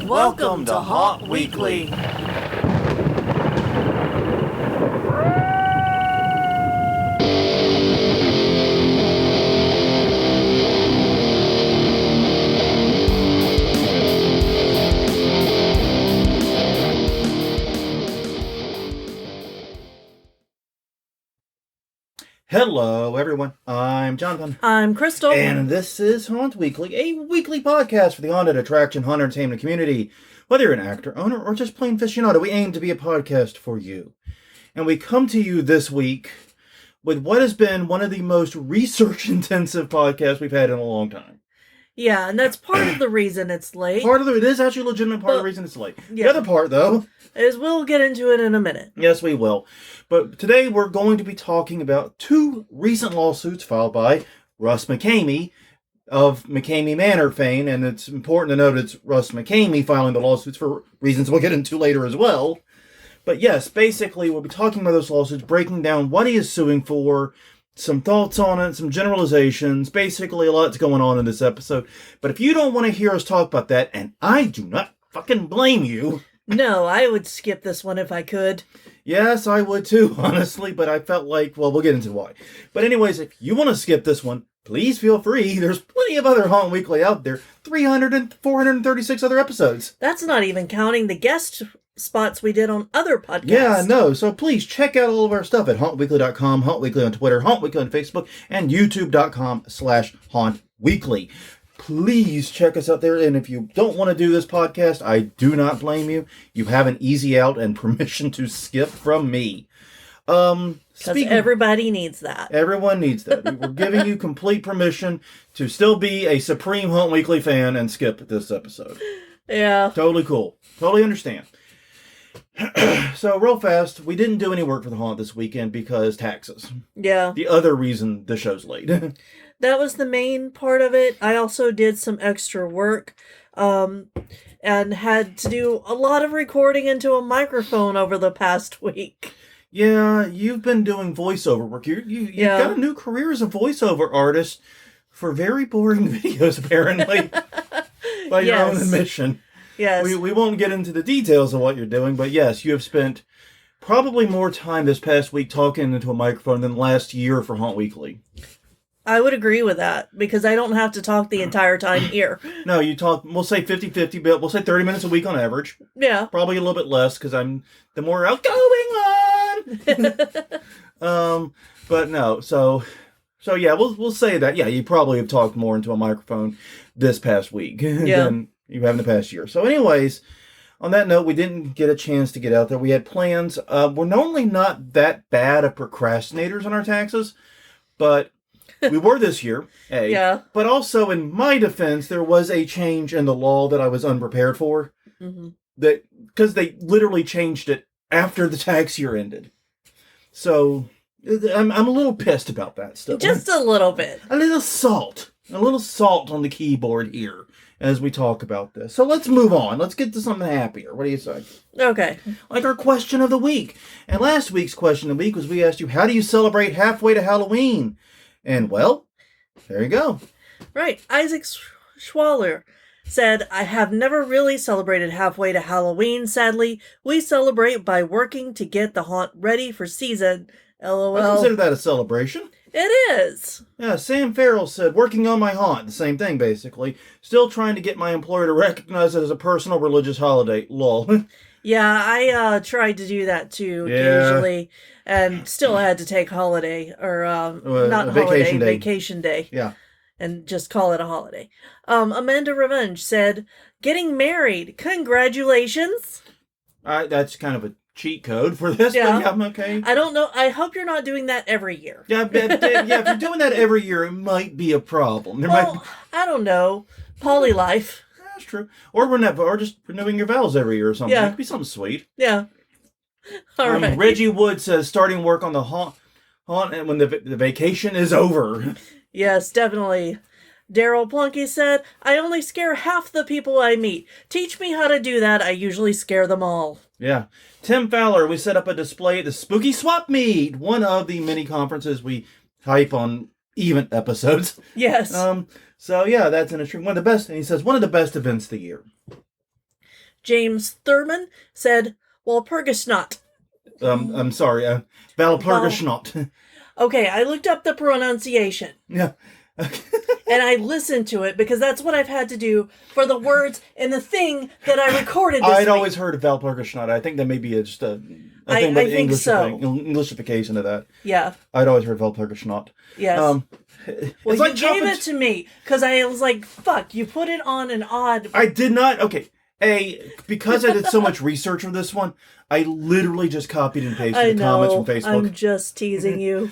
Welcome to Haunt Weekly. Hello, everyone. I'm Jonathan. I'm Crystal. And this is Haunt Weekly, a weekly podcast for the haunted attraction, haunted entertainment community. Whether you're an actor, owner, or just plain aficionado, we aim to be a podcast for you. And we come to you this week with what has been one of the most research-intensive podcasts we've had in a long time. Yeah, and that's part of the reason it's late. It is actually a legitimate part of the reason it's late. Yeah. The other part, though, is we'll get into it in a minute. Yes, we will. But today we're going to be talking about two recent lawsuits filed by Russ McKamey of McKamey Manor fame, and it's important to note it's Russ McKamey filing the lawsuits for reasons we'll get into later as well. But yes, basically we'll be talking about those lawsuits, breaking down what he is suing for, some thoughts on it, some generalizations, basically a lot's going on in this episode. But if you don't want to hear us talk about that, and I do not fucking blame you. No, I would skip this one if I could. Yes, I would too, honestly, but I felt like, well, we'll get into why. But anyways, if you want to skip this one, please feel free. There's plenty of other Haunt Weekly out there. 300 and 436 other episodes. That's not even counting the guest spots we did on other podcasts. Yeah, no. So please check out all of our stuff at hauntweekly.com, Haunt Weekly on Twitter, Haunt Weekly on Facebook, and youtube.com/hauntweekly. Please check us out there. And if you don't want to do this podcast, I do not blame you. You have an easy out and permission to skip from me. Because everybody needs that. Everyone needs that. We're giving you complete permission to still be a supreme Haunt Weekly fan and skip this episode. Yeah. Totally cool. Totally understand. So, real fast, we didn't do any work for the haunt this weekend because taxes. Yeah. The other reason the show's late. That was the main part of it. I also did some extra work and had to do a lot of recording into a microphone over the past week. Yeah, you've been doing voiceover work. You've got a new career as a voiceover artist for very boring videos, apparently, by your own admission. Yes. We won't get into the details of what you're doing, but yes, you have spent probably more time this past week talking into a microphone than last year for Haunt Weekly. I would agree with that, because I don't have to talk the entire time here. No, you talk, we'll say 50-50, but we'll say 30 minutes a week on average. Yeah. Probably a little bit less, because I'm the more outgoing one. But no, so yeah, we'll say that. Yeah, you probably have talked more into a microphone this past week than you have in the past year. So anyways, on that note, we didn't get a chance to get out there. We had plans. We're normally not that bad of procrastinators on our taxes, but we were this year. Yeah. But also, in my defense, there was a change in the law that I was unprepared for. Mm-hmm. Because they literally changed it after the tax year ended. So I'm a little pissed about that stuff. Just a little bit. A little salt on the keyboard here as we talk about this. So let's move on. Let's get to something happier. What do you say? Okay. Like our question of the week. And last week's question of the week was, we asked you, how do you celebrate halfway to Halloween? And well, there you go. Right. Isaac Schwaller said, I have never really celebrated halfway to Halloween, sadly. We celebrate by working to get the haunt ready for season. LOL. I consider that a celebration. It is. Yeah, Sam Farrell said, working on my haunt. The same thing, basically. Still trying to get my employer to recognize it as a personal religious holiday. Lol. Yeah, I tried to do that too occasionally, and still had to take holiday, or not holiday, vacation day. Yeah. And just call it a holiday. Amanda Revenge said, getting married. Congratulations. That's kind of a cheat code for this, but yeah, okay. I don't know. I hope you're not doing that every year. Yeah, if you're doing that every year, it might be a problem. I don't know. Poly-life. That's true. Or just renewing your vows every year or something. Yeah. It could be something sweet. Yeah. All right. Reggie Wood says, starting work on the haunt when the vacation is over. Yes, definitely. Daryl Plunky said, I only scare half the people I meet. Teach me how to do that. I usually scare them all. Yeah. Tim Fowler, we set up a display at the Spooky Swap Meet, one of the many conferences we hype on event episodes. Yes. So yeah, that's an interesting one of the best. And he says one of the best events of the year. James Thurman said, Walpurgisnacht. I'm sorry, Valpurgisnacht. Okay, I looked up the pronunciation. Yeah. And I listened to it because that's what I've had to do for the words and the thing that I recorded this I'd week. always heard of Valpurgisnacht. I think that may be just a I think so. Englishification of that. Yeah. I'd always heard Valpurgisnacht. Yes. Well, you gave it to me because I was like, fuck, you put it on an odd... I did not. Okay. Because I did so much research for this one, I literally just copied and pasted the comments from Facebook. I'm just teasing you.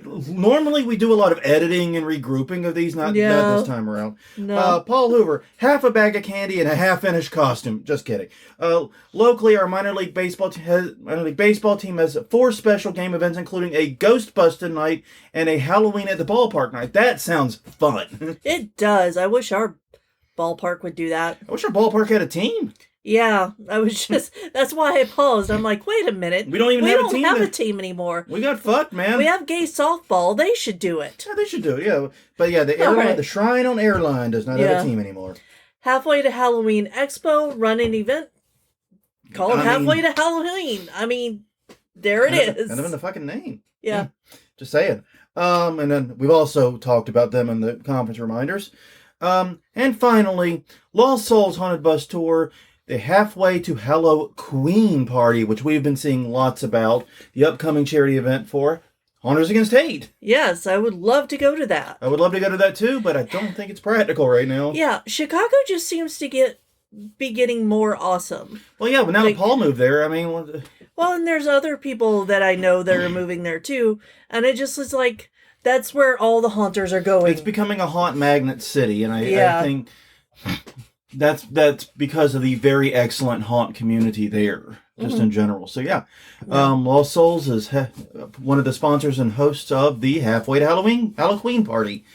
Normally we do a lot of editing and regrouping of these, not this time around. No. Paul Hoover, half a bag of candy and a half-finished costume. Just kidding. Locally, our minor league baseball team has 4 special game events, including a Ghostbusting night and a Halloween at the ballpark night. That sounds fun. It does. I wish our ballpark would do that. I wish our ballpark had a team. Yeah, I was just, that's why I paused. I'm like, wait a minute. We don't even have a team. We don't have a team anymore. We got fucked, man. We have gay softball. They should do it. Yeah, they should do it, yeah. But yeah, the Shrine on Airline does not have a team anymore. Halfway to Halloween Expo, run an event called Halfway to Halloween. I mean, there it is. Kind of in the fucking name. Yeah. Just saying. And then we've also talked about them in the conference reminders. And finally, Lost Souls Haunted Bus Tour, the Halfway to Halloween Party, which we've been seeing lots about, the upcoming charity event for Haunters Against Hate. Yes, I would love to go to that. I would love to go to that too, but I don't think it's practical right now. Yeah, Chicago just seems to be getting more awesome. Well, yeah, but now that Paul moved there, I mean... Well, and there's other people that I know that are moving there too, and it just is like... That's where all the haunters are going. It's becoming a haunt magnet city, and I think that's because of the very excellent haunt community there, just in general. So yeah. Lost Souls is one of the sponsors and hosts of the Halfway to Halloween Party.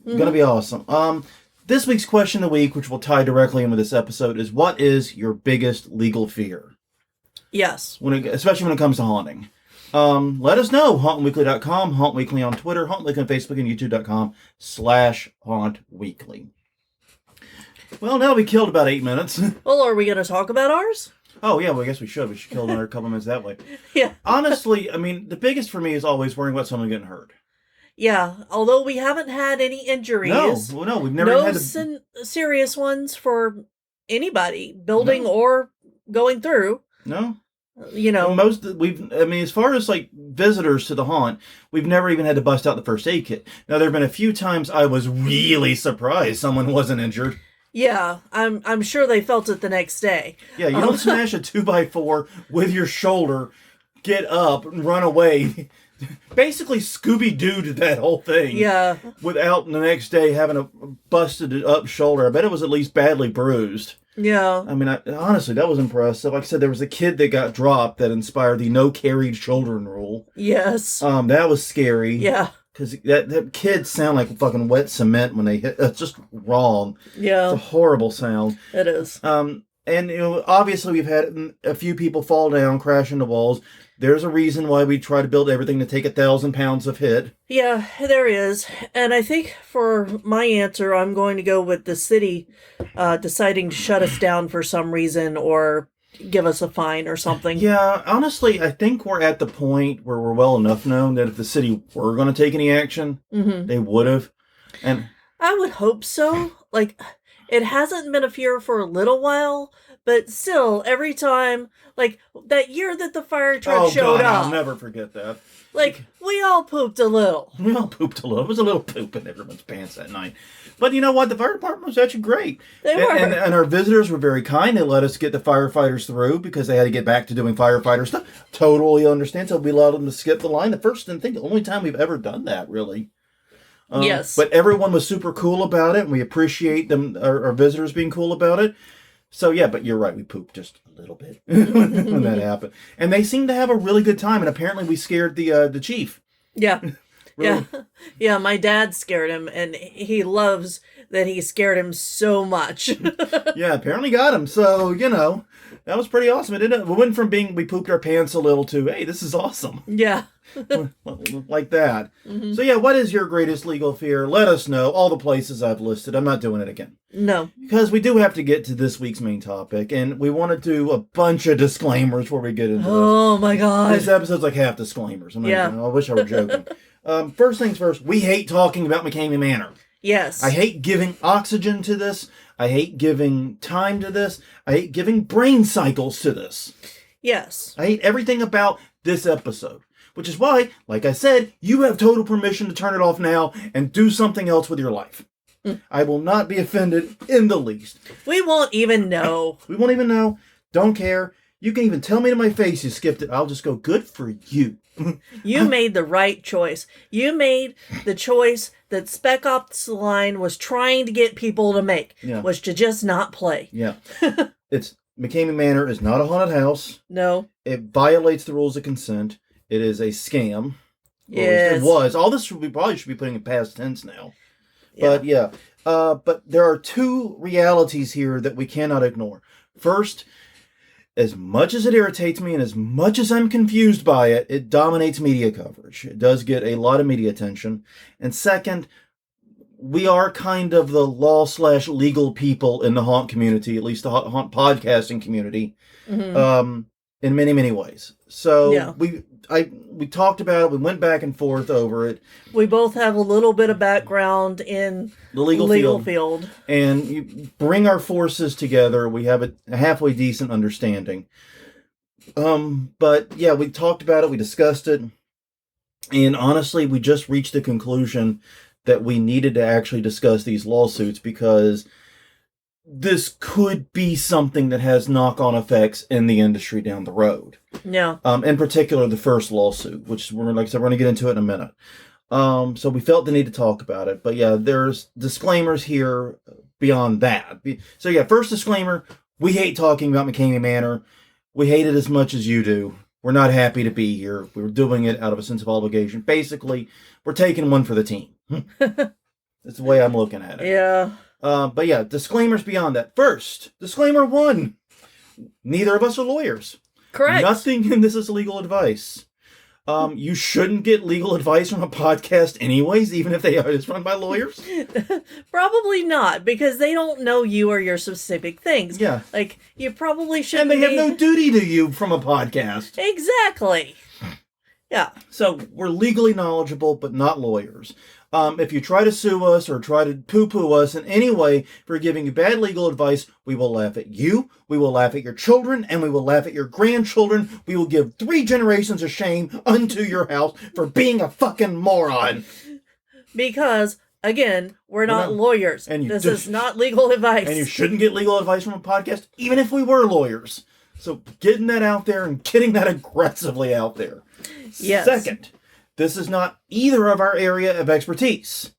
Going to be awesome. This week's question of the week, which will tie directly in with this episode, is what is your biggest legal fear? Yes. Especially when it comes to haunting. Let us know. HauntWeekly.com, Haunt Weekly on Twitter, Haunt Weekly on Facebook, and YouTube.com/HauntWeekly. Well, now we killed about 8 minutes. Well, are we going to talk about ours? Oh, yeah, well, I guess we should. We should kill another couple minutes that way. Yeah. Honestly, I mean, the biggest for me is always worrying about someone getting hurt. Yeah, although we haven't had any injuries. No, we've never had serious ones for anybody, building or going through. No. You know, as far as like visitors to the haunt, we've never even had to bust out the first aid kit. Now, there have been a few times I was really surprised someone wasn't injured. Yeah, I'm sure they felt it the next day. Yeah, you don't smash a 2x4 with your shoulder, get up and run away. Basically Scooby-Doo'd that whole thing. Yeah. Without the next day having a busted up shoulder. I bet it was at least badly bruised. Yeah. I mean, honestly, that was impressive. Like I said, there was a kid that got dropped that inspired the no carried children rule. Yes. That was scary. Yeah. Because that kids sound like fucking wet cement when they hit. It's just wrong. Yeah. It's a horrible sound. It is. And obviously we've had a few people fall down, crash into walls. There's a reason why we try to build everything to take 1,000 pounds of hit. Yeah, there is. And I think for my answer, I'm going to go with the city deciding to shut us down for some reason or give us a fine or something. Yeah, honestly, I think we're at the point where we're well enough known that if the city were going to take any action, they would have. And I would hope so. Like, it hasn't been a fear for a little while, but still, every time, like, that year that the fire truck showed up. I'll never forget that. Like, we all pooped a little. We all pooped a little. It was a little poop in everyone's pants that night. But you know what? The fire department was actually great. They were. And our visitors were very kind. They let us get the firefighters through because they had to get back to doing firefighter stuff. Totally understand. So we allowed them to skip the line. The only time we've ever done that, really. Yes. But everyone was super cool about it, and we appreciate them, our visitors being cool about it. So, yeah, but you're right. We pooped just a little bit when that happened. And they seemed to have a really good time, and apparently we scared the chief. Yeah. Yeah. Yeah, my dad scared him, and he loves that he scared him so much. Yeah, apparently got him. So, that was pretty awesome. We went from being, we pooped our pants a little to, hey, this is awesome. Yeah. Like that. Mm-hmm. So, yeah, what is your greatest legal fear? Let us know. All the places I've listed. I'm not doing it again. No. Because we do have to get to this week's main topic, and we want to do a bunch of disclaimers before we get into this. Oh, my God. This episode's like half disclaimers. I wish I were joking. First things first, we hate talking about McKamey Manor. Yes. I hate giving oxygen to this. I hate giving time to this. I hate giving brain cycles to this. Yes. I hate everything about this episode. Which is why, like I said, you have total permission to turn it off now and do something else with your life. I will not be offended in the least. We won't even know. We won't even know. Don't care. You can even tell me to my face you skipped it. I'll just go, good for you. You made the right choice. You made the choice that Spec Ops The Line was trying to get people to make, was to just not play. Yeah. It's McKamey Manor is not a haunted house. No. It violates the rules of consent. It is a scam. Yes. It was. All this probably should be putting in past tense now. Yeah. But there are two realities here that we cannot ignore. First, as much as it irritates me and as much as I'm confused by it, it dominates media coverage. It does get a lot of media attention. And second, we are kind of the law/legal people in the haunt community, at least the haunt podcasting community, in many, many ways. So we talked about it. We went back and forth over it. We both have a little bit of background in the legal field. And you bring our forces together. We have a halfway decent understanding. But yeah, we talked about it. We discussed it. And honestly, we just reached the conclusion that we needed to actually discuss these lawsuits because this could be something that has knock-on effects in the industry down the road. Yeah. In particular, the first lawsuit, which we're going to get into it in a minute. So we felt the need to talk about it. But yeah, there's disclaimers here beyond that. So yeah, first disclaimer, we hate talking about McKamey Manor. We hate it as much as you do. We're not happy to be here. We're doing it out of a sense of obligation. Basically, we're taking one for the team. That's the way I'm looking at it. Yeah. But yeah, disclaimers beyond that. First, disclaimer 1. Neither of us are lawyers. Correct. Nothing in this is legal advice. You shouldn't get legal advice from a podcast anyways, even if it's run by lawyers. Probably not, because they don't know you or your specific things. Yeah. Like, you probably shouldn't And they have no duty to you from a podcast. Exactly. Yeah. So, we're legally knowledgeable, but not lawyers. If you try to sue us or try to poo-poo us in any way for giving you bad legal advice, we will laugh at you, we will laugh at your children, and we will laugh at your grandchildren. We will give 3 generations of shame unto your house for being a fucking moron. Because, again, we're not lawyers. And this is not legal advice. And you shouldn't get legal advice from a podcast, even if we were lawyers. So getting that out there and getting that aggressively out there. Yes. Second, this is not either of our area of expertise.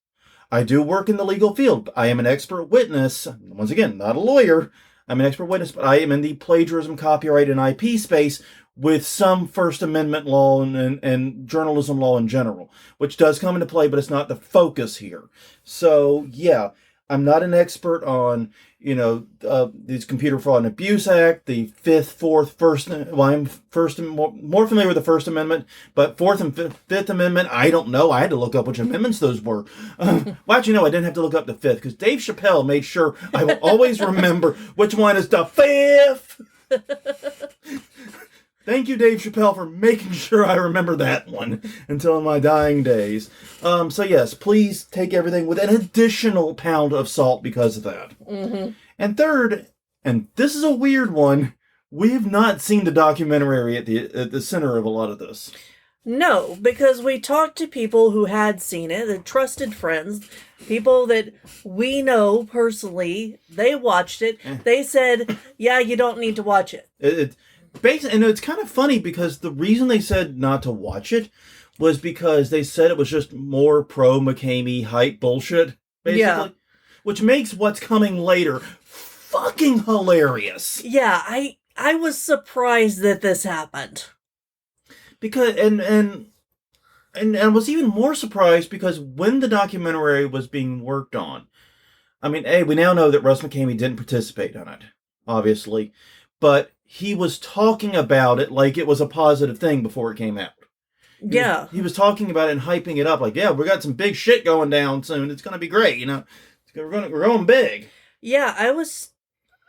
I do work in the legal field. I am an expert witness. Once again, not a lawyer. I'm an expert witness, but I am in the plagiarism, copyright, and IP space with some First Amendment law and journalism law in general, which does come into play, but it's not the focus here. So, yeah, I'm not an expert on, these Computer Fraud and Abuse Act, the 5th, 4th, 1st, I'm more familiar with the First Amendment, but 4th and 5th Amendment, I don't know. I had to look up which amendments those were. Well, actually, no, I didn't have to look up the 5th, because Dave Chappelle made sure I will always remember which one is the 5th. Thank you, Dave Chappelle, for making sure I remember that one until my dying days. So yes, please take everything with an additional pound of salt because of that. Mm-hmm. And third, and this is a weird one, we have not seen the documentary at the center of a lot of this. No, because we talked to people who had seen it, the trusted friends, people that we know personally. They watched it. They said, yeah, you don't need to watch it. And it's kind of funny because the reason they said not to watch it was because they said it was just more pro-McKamey hype bullshit, basically. Yeah. Which makes what's coming later fucking hilarious. Yeah, I was surprised that this happened. Because, and And I was even more surprised because when the documentary was being worked on, I mean, hey, we now know that Russ McKamey didn't participate in it, obviously, but he was talking about it like it was a positive thing before it came out. Yeah. He was talking about it and hyping it up like, yeah, we got some big shit going down soon. It's going to be great, you know. We're going big. Yeah, I was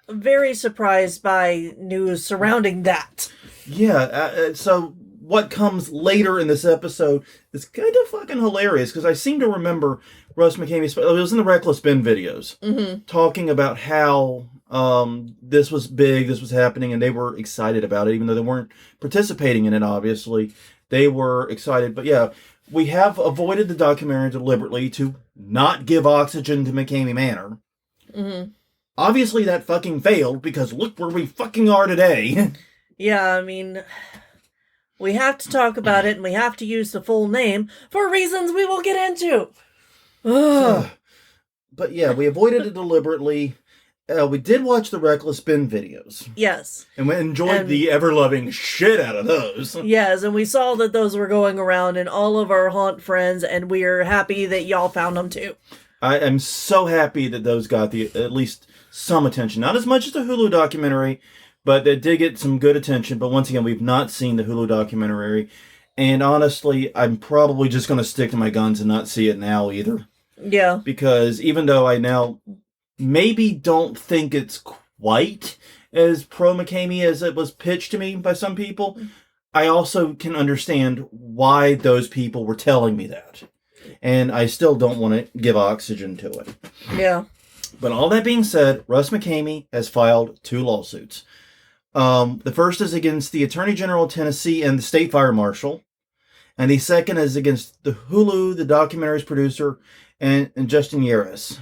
very surprised by news surrounding that. Yeah, so what comes later in this episode is kind of fucking hilarious because I seem to remember Russ McKamey, it was in the Reckless Ben videos, talking about how this was big, this was happening, and they were excited about it, even though they weren't participating in it, obviously. They were excited. But yeah, we have avoided the documentary deliberately to not give oxygen to McKamey Manor. Obviously, that fucking failed because look where we fucking are today. Yeah, I mean, we have to talk about it and we have to use the full name for reasons we will get into. But yeah, we avoided it deliberately. We did watch the Reckless Ben videos. Yes. And we enjoyed the ever-loving shit out of those. Yes, and we saw that those were going around in all of our haunt friends, and we're happy that y'all found them too. I am so happy that those got at least some attention. Not as much as the Hulu documentary, but they did get some good attention. But once again, we've not seen the Hulu documentary. And honestly, I'm probably just going to stick to my guns and not see it now either. Yeah. Because even though I now maybe don't think it's quite as pro-McKamey as it was pitched to me by some people, I also can understand why those people were telling me that. And I still don't want to give oxygen to it. Yeah. But all that being said, Russ McKamey has filed 2 lawsuits. The first is against the Attorney General of Tennessee and the State Fire Marshal. And the second is against the Hulu, the documentary's producer, and Justin Yeris.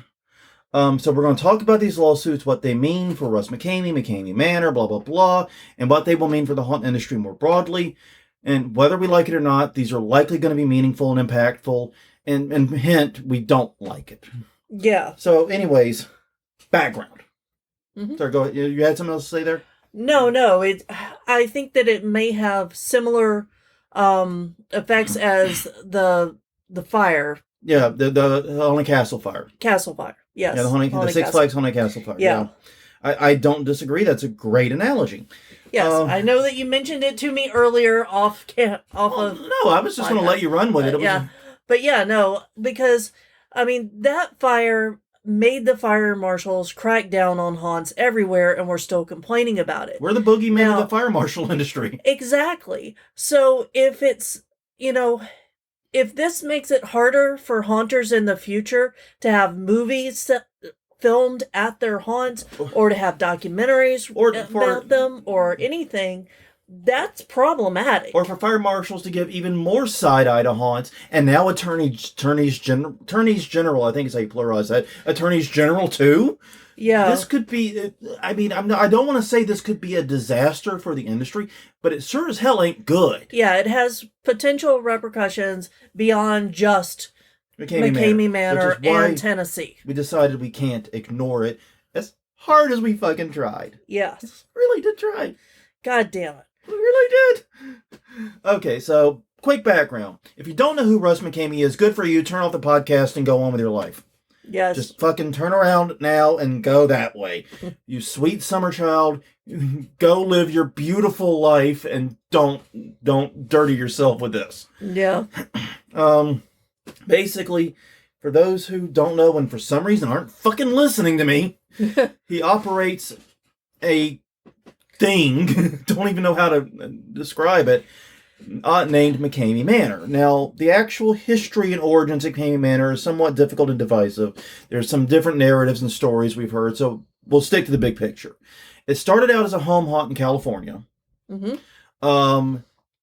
So we're going to talk about these lawsuits, what they mean for Russ McKamey, McKamey Manor, blah, blah, blah, and what they will mean for the haunt industry more broadly. And whether we like it or not, these are likely going to be meaningful and impactful. And hint, we don't like it. Yeah. So anyways, background. Sorry, go ahead. You had something else to say there? No. I think that it may have similar effects as the fire. Yeah, the Haunted Castle fire. Castle fire. Yes. Yeah, the Six Flags Haunted Castle fire. Yeah. I don't disagree. That's a great analogy. Yes, I know that you mentioned it to me earlier off of... No, I was just going to let you run with it. But yeah, no, because, I mean, that fire made the fire marshals crack down on haunts everywhere, and we're still complaining about it. We're the boogeyman of the fire marshal industry. Exactly. So if it's, if this makes it harder for haunters in the future to have movies filmed at their haunts, or to have documentaries about them, or anything, that's problematic. Or for fire marshals to give even more side-eye to haunts, and now attorneys general, I think it's how you pluralize that, attorneys general too. Yeah. This could be, I mean, I don't want to say this could be a disaster for the industry, but it sure as hell ain't good. Yeah, it has potential repercussions beyond just McKamey Manor and Tennessee. We decided we can't ignore it as hard as we fucking tried. Yes. Really did try. God damn it. We really did. Okay, so quick background. If you don't know who Russ McKamey is, good for you. Turn off the podcast and go on with your life. Yes. Just fucking turn around now and go that way. You sweet summer child. Go live your beautiful life and don't dirty yourself with this. Yeah. Basically, for those who don't know and for some reason aren't fucking listening to me, he operates a thing, don't even know how to describe it, named McKamey Manor. Now, the actual history and origins of McKamey Manor is somewhat difficult and divisive. There's some different narratives and stories we've heard, so we'll stick to the big picture. It started out as a home haunt in California,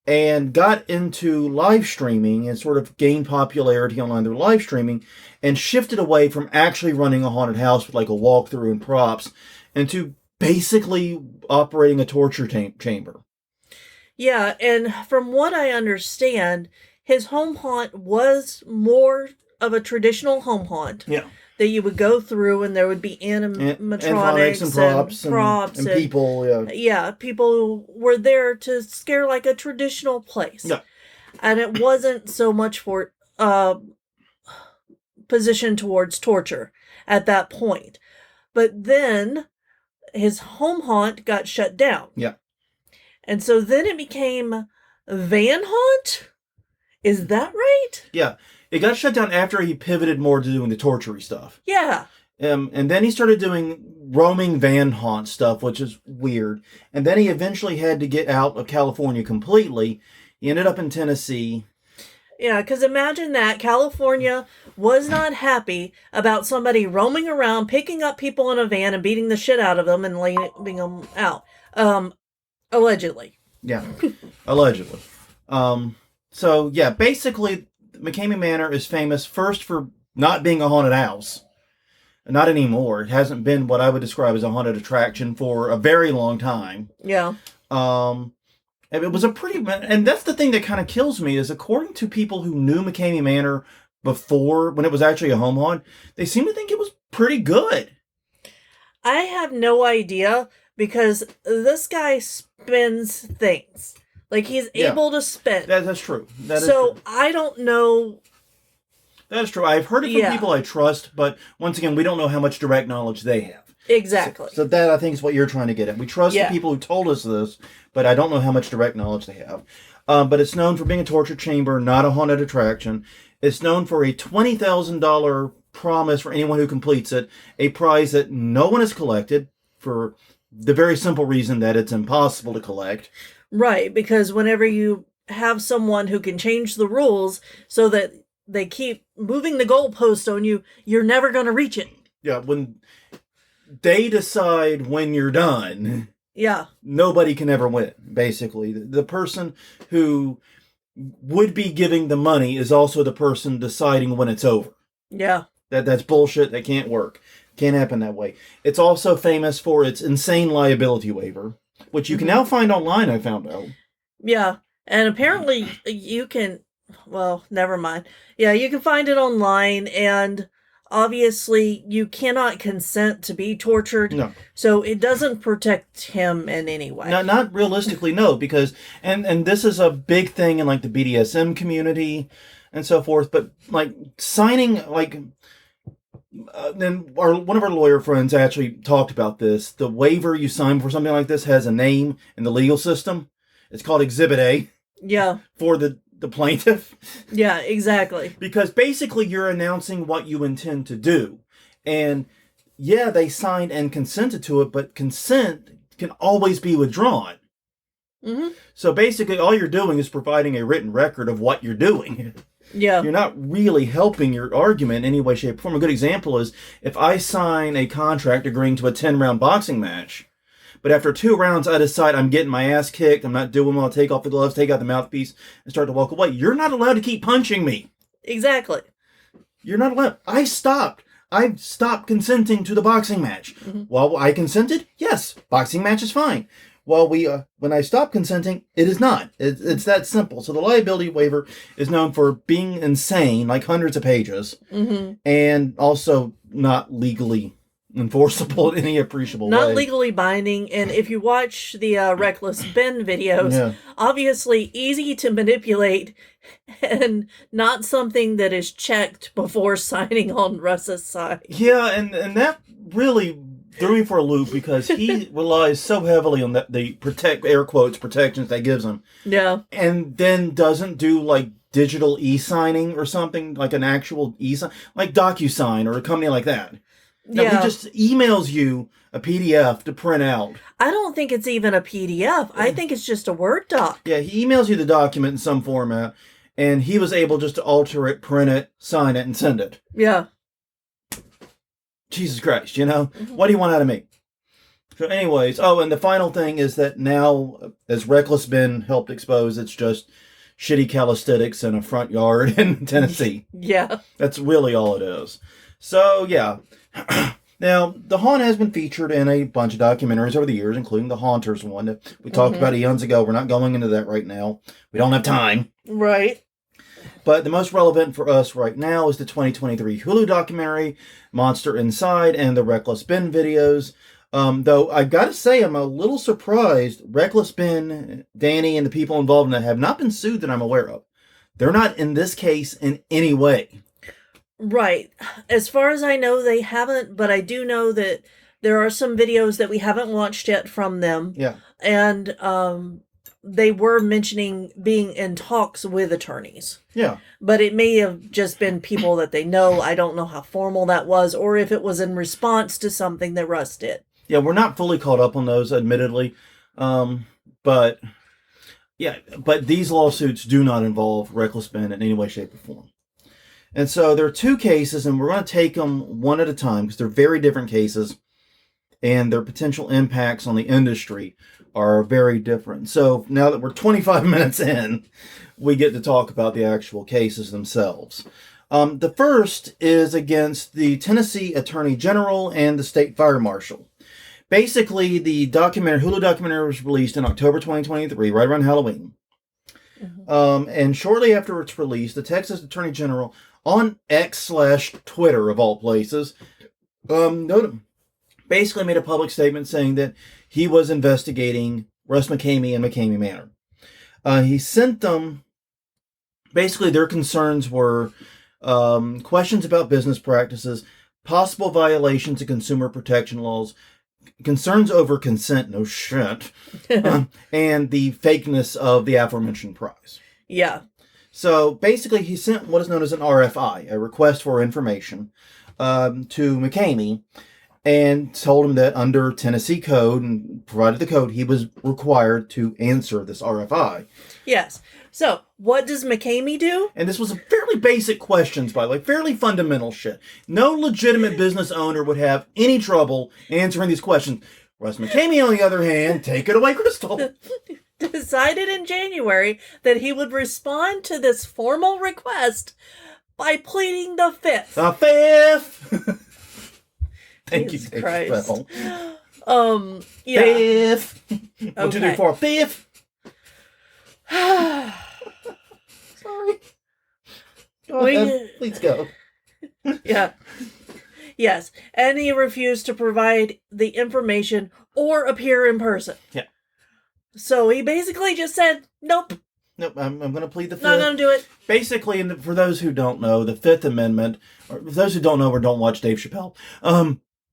and got into live streaming and sort of gained popularity online through live streaming, and shifted away from actually running a haunted house with like a walkthrough and props, into basically operating a torture chamber. Yeah, and from what I understand, his home haunt was more of a traditional home haunt. Yeah. That you would go through and there would be animatronics and props and people. Yeah. Yeah, people were there to scare like a traditional place. Yeah. and it wasn't so much for position towards torture at that point. But then his home haunt got shut down. Yeah. And so then it became van haunt? Is that right? Yeah. It got shut down after he pivoted more to doing the torture stuff. Yeah. And then he started doing roaming van haunt stuff, which is weird. And then he eventually had to get out of California completely. He ended up in Tennessee. Yeah, because imagine that. California was not happy about somebody roaming around, picking up people in a van and beating the shit out of them and leaving them out. Allegedly. Yeah, allegedly. So, yeah, basically, McKamey Manor is famous first for not being a haunted house. Not anymore. It hasn't been what I would describe as a haunted attraction for a very long time. Yeah. It was a pretty... And that's the thing that kind of kills me is according to people who knew McKamey Manor before, when it was actually a home haunt, they seem to think it was pretty good. I have no idea because this guy spins things. Like, he's able to spin. That's true. That is so, true. I don't know... That is true. I've heard it from people I trust, but once again, we don't know how much direct knowledge they have. Exactly. So that, I think, is what you're trying to get at. We trust the people who told us this, but I don't know how much direct knowledge they have. But it's known for being a torture chamber, not a haunted attraction. It's known for a $20,000 promise for anyone who completes it, a prize that no one has collected for the very simple reason that it's impossible to collect. Right, because whenever you have someone who can change the rules so that they keep moving the goalpost on you, you're never going to reach it. Yeah, when they decide when you're done, nobody can ever win, basically. The person who would be giving the money is also the person deciding when it's over. Yeah. That's bullshit. That can't work. Can't happen that way. It's also famous for its insane liability waiver, which you can now find online, I found out. Yeah, and apparently you can... Well, never mind. Yeah, you can find it online, and obviously you cannot consent to be tortured. No. So it doesn't protect him in any way. Not realistically, no, because... And this is a big thing in, like, the BDSM community and so forth, but, like, signing, like... then one of our lawyer friends actually talked about this. The waiver you sign for something like this has a name in the legal system. It's called Exhibit A. Yeah. For the plaintiff. Yeah, exactly. Because basically you're announcing what you intend to do. And yeah, they signed and consented to it, but consent can always be withdrawn. Mm-hmm. So basically all you're doing is providing a written record of what you're doing. Yeah. You're not really helping your argument in any way, shape, or form. A good example is if I sign a contract agreeing to a 10-round boxing match, but after 2 rounds, I decide I'm getting my ass kicked, I'm not doing well, I'll take off the gloves, take out the mouthpiece, and start to walk away. You're not allowed to keep punching me. Exactly. You're not allowed. I stopped consenting to the boxing match. Mm-hmm. Well, I consented? Yes. Boxing match is fine. Well, when I stop consenting, it is not. It's that simple. So the liability waiver is known for being insane, like hundreds of pages, and also not legally enforceable in any appreciable way. Not legally binding, and if you watch the Reckless Ben videos, obviously easy to manipulate and not something that is checked before signing on Russ's side. Yeah, and that really threw me for a loop because he relies so heavily on the air quotes protections that gives him. Yeah. And then doesn't do like digital e-signing or something, like an actual e-sign, like DocuSign or a company like that. No, he just emails you a PDF to print out. I don't think it's even a PDF. I think it's just a Word doc. Yeah, he emails you the document in some format, and he was able just to alter it, print it, sign it, and send it. Yeah. Jesus Christ, you know? Mm-hmm. What do you want out of me? So anyways, and the final thing is that now, as Reckless Ben helped expose, it's just shitty calisthenics in a front yard in Tennessee. Yeah. That's really all it is. So, yeah. Now, the haunt has been featured in a bunch of documentaries over the years, including the Haunters one that we talked about eons ago. We're not going into that right now. We don't have time. Right. But the most relevant for us right now is the 2023 Hulu documentary, Monster Inside, and the Reckless Ben videos. Though I've got to say, I'm a little surprised Reckless Ben, Danny, and the people involved in that have not been sued that I'm aware of. They're not in this case in any way. Right. As far as I know, they haven't, but I do know that there are some videos that we haven't watched yet from them. Yeah. And they were mentioning being in talks with attorneys. Yeah. But it may have just been people that they know. I don't know how formal that was, or if it was in response to something that Russ did. Yeah, we're not fully caught up on those, admittedly. But these lawsuits do not involve reckless abandon in any way, shape, or form. And so there are two cases, and we're going to take them one at a time because they're very different cases, and their potential impacts on the industry are very different. So now that we're 25 minutes in, we get to talk about the actual cases themselves. The first is against the Tennessee Attorney General and the State Fire Marshal. Basically, the Hulu documentary was released in October 2023, right around Halloween. Mm-hmm. And shortly after its release, the Texas Attorney General on X/Twitter, of all places, basically made a public statement saying that he was investigating Russ McKamey and McKamey Manor. He sent them, basically their concerns were questions about business practices, possible violations of consumer protection laws, concerns over consent, no shit, and the fakeness of the aforementioned prize. Yeah. So basically he sent what is known as an RFI, a request for information, to McKamey, and told him that under Tennessee code, and provided the code, he was required to answer this RFI. Yes. So, what does McKamey do? And this was fairly basic questions, by the way, fairly fundamental shit. No legitimate business owner would have any trouble answering these questions. Russ McKamey, on the other hand, take it away, Crystal. Decided in January that he would respond to this formal request by pleading the fifth. The fifth! Thank Jesus you, Christ. Chappelle. Yeah. Fifth! What'd you do for a fifth? Sorry. Go ahead. Please go. Yeah. Yes. And he refused to provide the information or appear in person. Yeah. So he basically just said, nope. Nope, I'm going to plead the fifth. Not going to do it. Basically, and for those who don't know, the Fifth Amendment, or for those who don't know or don't watch Dave Chappelle,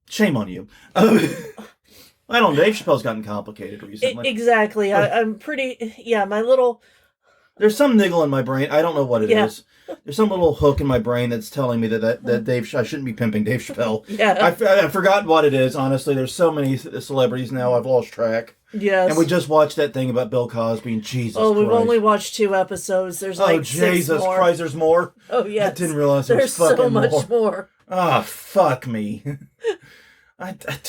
shame on you. I don't know, Dave Chappelle's gotten complicated recently. Exactly. I'm pretty, my little... There's some niggle in my brain. I don't know what it is. There's some little hook in my brain that's telling me that Dave, I shouldn't be pimping Dave Chappelle. Yeah. I've forgotten what it is, honestly. There's so many celebrities now, I've lost track. Yes. And we just watched that thing about Bill Cosby and Jesus Christ. We've only watched 2 episodes. There's like 6 more. Jesus Christ, there's more? Oh, yes. I didn't realize there was fucking so much more. Ah, fuck me.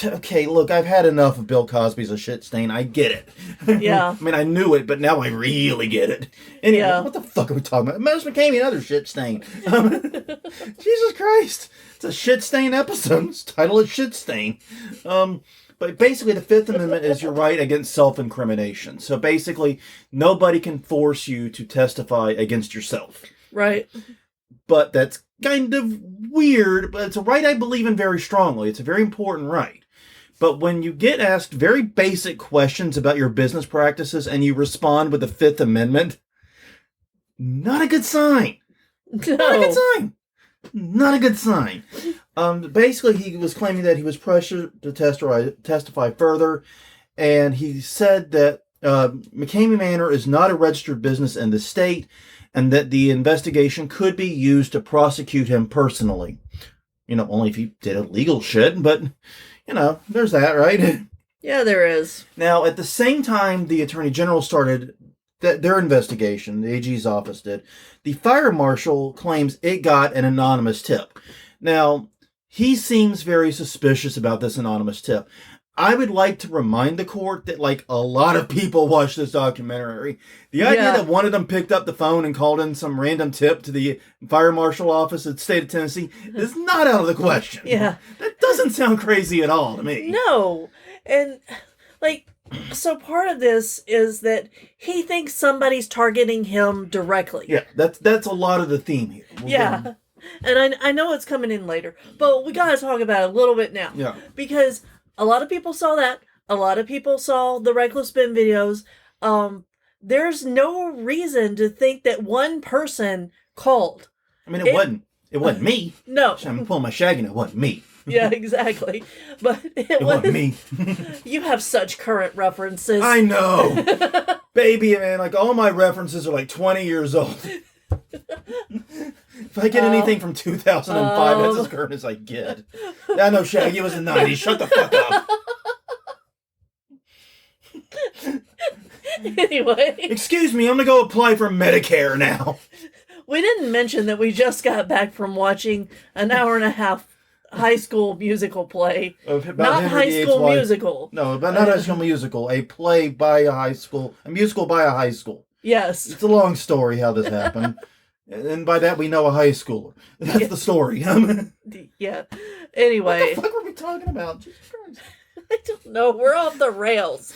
Okay, look, I've had enough of Bill Cosby's a shit stain. I get it. Yeah. I mean, I knew it, but now I really get it. Anyway, What the fuck are we talking about? Marshal McCamey, another shit stain. Jesus Christ. It's a shit stain episode. It's titled Shit Stain. But basically, the Fifth Amendment is your right against self-incrimination. So basically, nobody can force you to testify against yourself. Right. But that's kind of weird, but it's a right I believe in very strongly. It's a very important right. But when you get asked very basic questions about your business practices and you respond with the Fifth Amendment, not a good sign. No. Not a good sign. Not a good sign. Basically, he was claiming that he was pressured to testify further, and he said that McKamey Manor is not a registered business in the state, and that the investigation could be used to prosecute him personally. Only if he did illegal shit, but, there's that, right? Yeah, there is. Now, at the same time the Attorney General started their investigation, the AG's office did, the fire marshal claims it got an anonymous tip. Now, he seems very suspicious about this anonymous tip. I would like to remind the court that, a lot of people watched this documentary. The idea that one of them picked up the phone and called in some random tip to the fire marshal office at the state of Tennessee is not out of the question. Yeah. That doesn't sound crazy at all to me. No. And, so part of this is that he thinks somebody's targeting him directly. Yeah, that's a lot of the theme here. Yeah. And I know it's coming in later, but we gotta talk about it a little bit now. Yeah. Because a lot of people saw that. A lot of people saw the Reckless Spin videos. there's no reason to think that one person called. I mean, it wasn't me. No. I'm pulling my shag and it wasn't me. Yeah, exactly. But it wasn't me. You have such current references. I know. Baby, man, like all my references are like 20 years old. If I get anything from 2005, that's as current as I get. I know Shaggy was in the 90s. Shut the fuck up. Anyway. Excuse me, I'm going to go apply for Medicare now. We didn't mention that we just got back from watching an hour and a half high school musical play. Not High School Musical. No, but not High School Musical. A play by a high school. A musical by a high school. Yes. It's a long story how this happened. And by that we know a high schooler. That's the story. Yeah. Anyway. What the fuck were we talking about? Jesus Christ. I don't know. We're off the rails.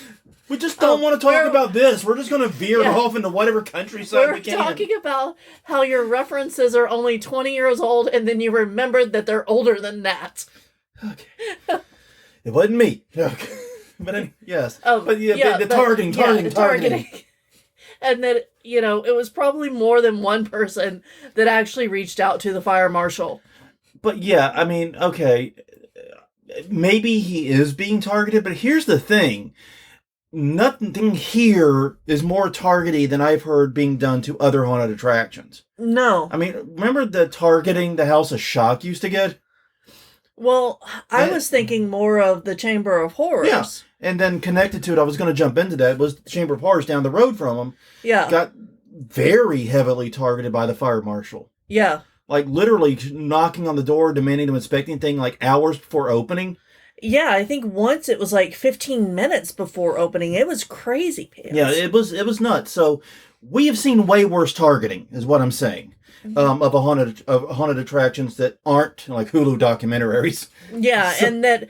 We just don't want to talk about this. We're just going to veer off into whatever countryside we can. We're talking about how your references are only 20 years old, and then you remembered that they're older than that. Okay. It wasn't me. Okay. But yes. But the targeting. And that, it was probably more than one person that actually reached out to the fire marshal. But yeah, I mean, okay. Maybe he is being targeted, but here's the thing. Nothing here is more targety than I've heard being done to other haunted attractions. No. I mean, remember the targeting the House of Shock used to get? Well, I was thinking more of the Chamber of Horrors. Yeah. And then connected to it, I was going to jump into that, was the Chamber of Horrors down the road from them. Yeah. Got very heavily targeted by the fire marshal. Yeah. Like literally knocking on the door, demanding to inspect anything like hours before opening. Yeah, I think once it was like 15 minutes before opening. It was crazy pants. Yeah, it was nuts. So we have seen way worse targeting, is what I'm saying, of haunted attractions that aren't like Hulu documentaries. Yeah, and that,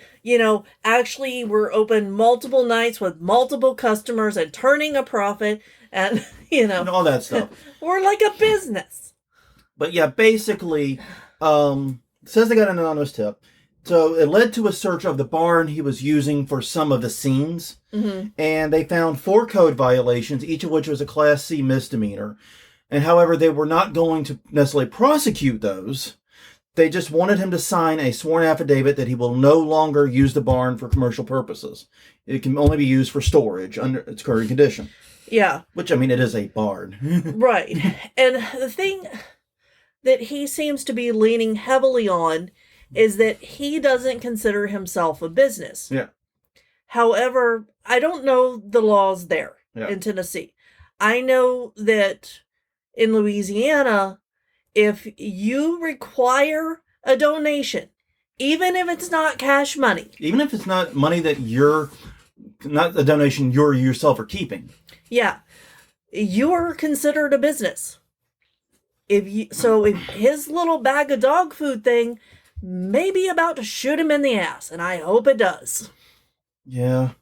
actually were open multiple nights with multiple customers and turning a profit and, and all that stuff. We're like a business. But yeah, basically, says they got an anonymous tip. So it led to a search of the barn he was using for some of the scenes. Mm-hmm. And they found 4 code violations, each of which was a Class C misdemeanor. And however, they were not going to necessarily prosecute those. They just wanted him to sign a sworn affidavit that he will no longer use the barn for commercial purposes. It can only be used for storage under its current condition. Yeah. Which, I mean, it is a barn. Right. And the thing that he seems to be leaning heavily on is that he doesn't consider himself a business. Yeah. However, I don't know the laws there in Tennessee. I know that in Louisiana, if you require a donation, even if it's not cash money. Even if it's not money that not a donation you yourself are keeping. Yeah. You're considered a business. If his little bag of dog food thing may be about to shoot him in the ass, and I hope it does. Yeah.